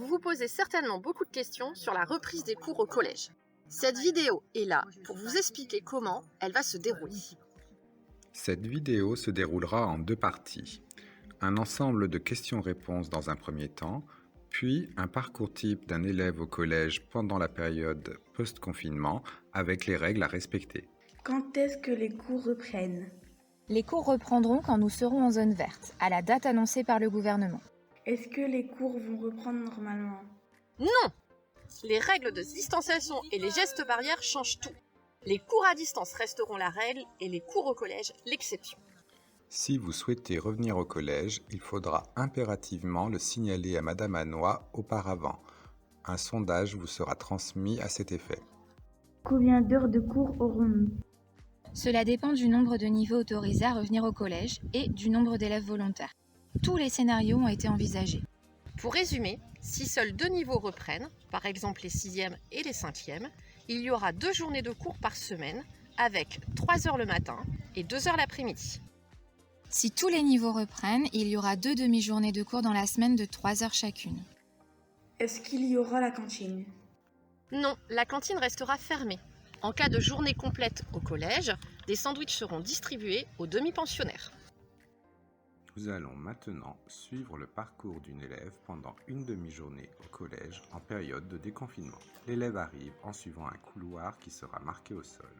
vous vous posez certainement beaucoup de questions sur la reprise des cours au collège. Cette vidéo est là pour vous expliquer comment elle va se dérouler. Cette vidéo se déroulera en 2 parties. Un ensemble de questions-réponses dans un premier temps, puis un parcours type d'un élève au collège pendant la période post-confinement avec les règles à respecter. Quand est-ce que les cours reprennent ? Les cours reprendront quand nous serons en zone verte, à la date annoncée par le gouvernement. Est-ce que les cours vont reprendre normalement ? Non! Les règles de distanciation et les gestes barrières changent tout. Les cours à distance resteront la règle et les cours au collège l'exception. Si vous souhaitez revenir au collège, il faudra impérativement le signaler à Madame Hannoy auparavant. Un sondage vous sera transmis à cet effet. Combien d'heures de cours aurons-nous ? Cela dépend du nombre de niveaux autorisés à revenir au collège et du nombre d'élèves volontaires. Tous les scénarios ont été envisagés. Pour résumer, si seuls 2 niveaux reprennent, par exemple les 6e et les 5e, il y aura 2 journées de cours par semaine, avec 3 heures le matin et 2 heures l'après-midi. Si tous les niveaux reprennent, il y aura 2 demi-journées de cours dans la semaine de 3 heures chacune. Est-ce qu'il y aura la cantine ? Non, la cantine restera fermée. En cas de journée complète au collège, des sandwichs seront distribués aux demi-pensionnaires. Nous allons maintenant suivre le parcours d'une élève pendant une demi-journée au collège en période de déconfinement. L'élève arrive en suivant un couloir qui sera marqué au sol.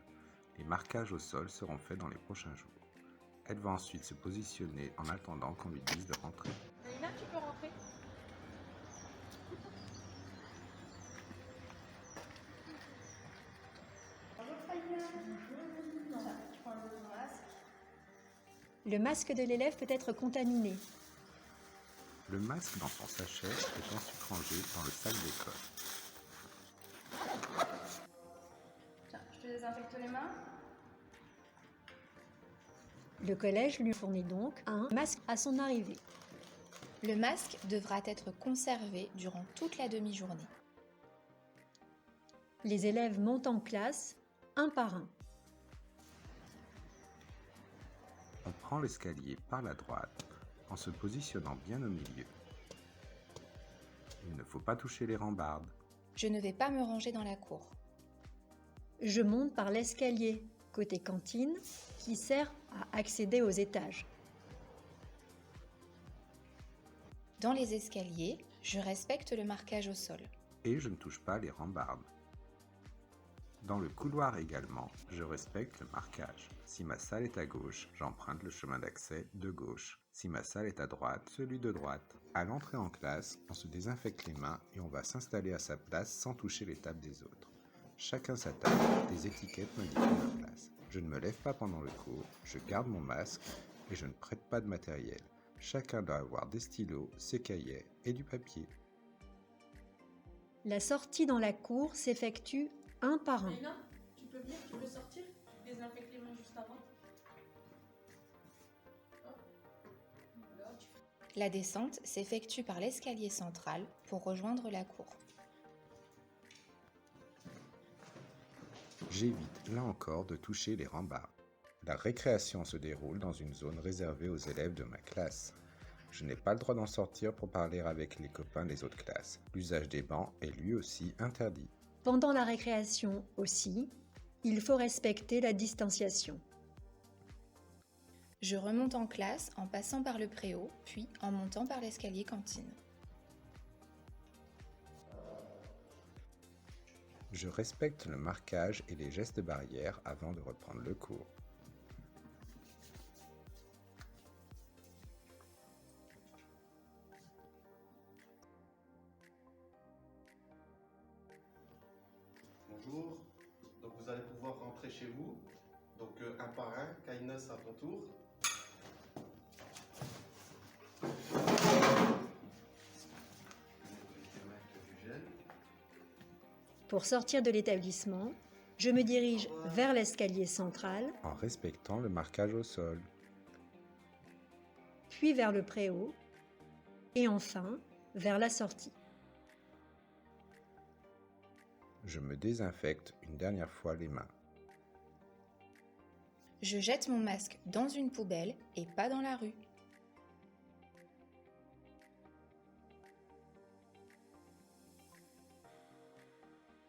Les marquages au sol seront faits dans les prochains jours. Elle va ensuite se positionner en attendant qu'on lui dise de rentrer. Naïna, tu peux rentrer ? Le masque de l'élève peut être contaminé. Le masque dans son sachet est ensuite rangé dans le sac d'école. Tiens, je te désinfecte les mains. Le collège lui fournit donc un masque à son arrivée. Le masque devra être conservé durant toute la demi-journée. Les élèves montent en classe, un par un. On prend l'escalier par la droite en se positionnant bien au milieu. Il ne faut pas toucher les rambardes. Je ne vais pas me ranger dans la cour. Je monte par l'escalier, côté cantine, qui sert à accéder aux étages. Dans les escaliers, je respecte le marquage au sol. Et je ne touche pas les rambardes. Dans le couloir également, je respecte le marquage. Si ma salle est à gauche, j'emprunte le chemin d'accès de gauche. Si ma salle est à droite, celui de droite. À l'entrée en classe, on se désinfecte les mains et on va s'installer à sa place sans toucher les tables des autres. Chacun sa table, des étiquettes m'indiquent ma place. Je ne me lève pas pendant le cours, je garde mon masque et je ne prête pas de matériel. Chacun doit avoir des stylos, ses cahiers et du papier. La sortie dans la cour s'effectue un par un. Naïna, tu peux venir, tu peux sortir, tu désinfectes les mains juste avant. La descente s'effectue par l'escalier central pour rejoindre la cour. J'évite là encore de toucher les rambardes. La récréation se déroule dans une zone réservée aux élèves de ma classe. Je n'ai pas le droit d'en sortir pour parler avec les copains des autres classes. L'usage des bancs est lui aussi interdit. Pendant la récréation aussi, il faut respecter la distanciation. Je remonte en classe en passant par le préau, puis en montant par l'escalier cantine. Je respecte le marquage et les gestes barrières avant de reprendre le cours. Bonjour, donc vous allez pouvoir rentrer chez vous. Donc un par un, Kainos à ton tour. Pour sortir de l'établissement, je me dirige vers l'escalier central, En respectant le marquage au sol. puis vers le préau, et enfin vers la sortie. Je me désinfecte une dernière fois les mains. Je jette mon masque dans une poubelle et pas dans la rue.